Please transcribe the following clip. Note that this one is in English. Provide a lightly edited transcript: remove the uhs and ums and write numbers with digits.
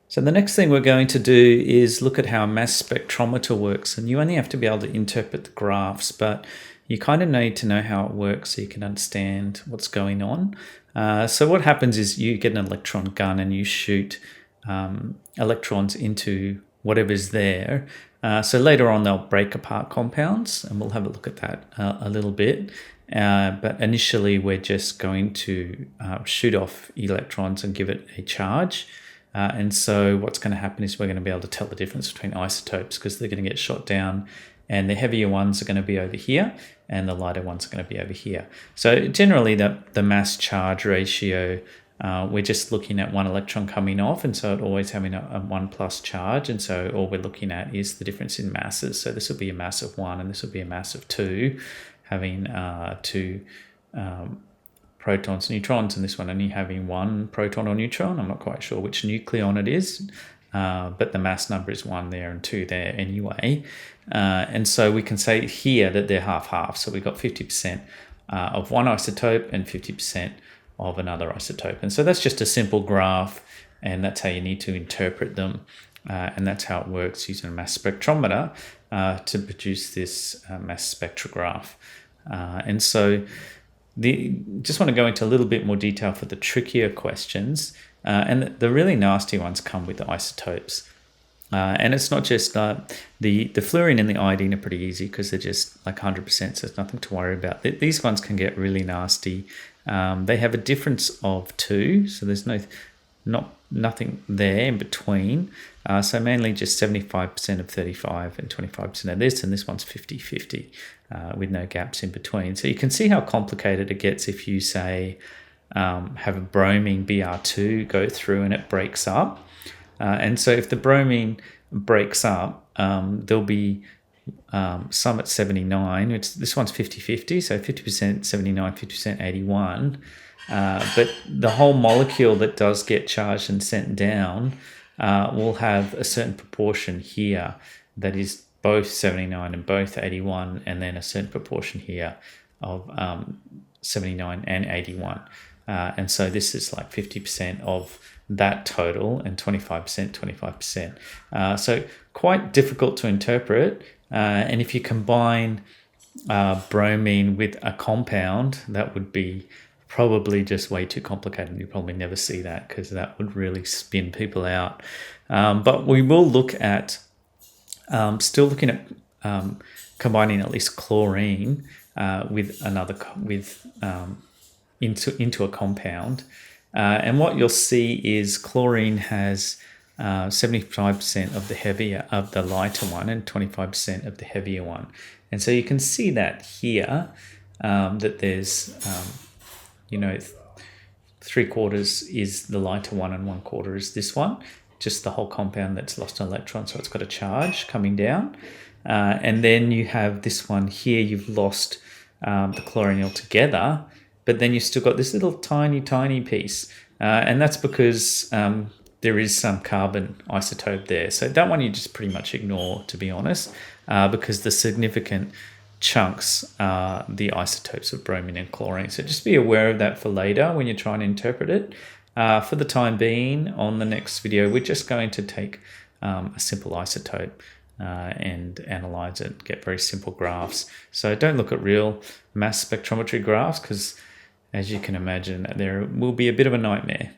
So the next thing we're going to do is look at how a mass spectrometer works. And you only have to be able to interpret the graphs, but you kind of need to know how it works so you can understand what's going on. So what happens is you get an electron gun and you shoot electrons into whatever's there. So later on they'll break apart compounds, and we'll have a look at that a little bit. But initially we're just going to shoot off electrons and give it a charge. And so what's going to happen is we're going to be able to tell the difference between isotopes because they're going to get shot down, and the heavier ones are going to be over here and the lighter ones are going to be over here. So generally the mass charge ratio, we're just looking at one electron coming off, and so it always having a 1 plus charge, and so all we're looking at is the difference in masses. So this will be a mass of 1 and this will be a mass of 2, having two protons, neutrons, and this one only having 1 proton or neutron. I'm not quite sure which nucleon it is, but the mass number is 1 there and 2 there anyway. And so we can say here that they're half-half. So we've got 50% of one isotope and 50% of another isotope. And so that's just a simple graph, and that's how you need to interpret them. And that's how it works using a mass spectrometer to produce this mass spectrograph. And so just want to go into a little bit more detail for the trickier questions. And the really nasty ones come with the isotopes. And it's not just the fluorine and the iodine are pretty easy because they're just like 100%, so there's nothing to worry about. These ones can get really nasty. They have a difference of 2, so there's nothing there in between. So mainly just 75% of 35 and 25% of this, and this one's 50-50 with no gaps in between. So you can see how complicated it gets if you say have a bromine Br2 go through and it breaks up. And so if the bromine breaks up, there'll be some at 79. This one's 50-50, so 50% 79, 50% 81. But the whole molecule that does get charged and sent down will have a certain proportion here that is both 79 and both 81, and then a certain proportion here of 79 and 81. And so this is like 50% of that total and 25%, 25%. So quite difficult to interpret. And if you combine bromine with a compound, that would be probably just way too complicated. You probably never see that because that would really spin people out. But we will look at, still looking at combining at least chlorine with into a compound. And what you'll see is chlorine has 75% of the lighter one and 25% of the heavier one. And so you can see that here, that there's, 3/4 is the lighter one and 1/4 is this one, just the whole compound that's lost an electron. So it's got a charge coming down. And then you have this one here, you've lost the chlorine altogether, but then you've still got this little tiny, tiny piece. And that's because there is some carbon isotope there. So that one you just pretty much ignore, to be honest, because the significant chunks are the isotopes of bromine and chlorine. So just be aware of that for later when you're trying to interpret it. For the time being, on the next video, we're just going to take a simple isotope and analyze it, get very simple graphs. So don't look at real mass spectrometry graphs because, as you can imagine, there will be a bit of a nightmare.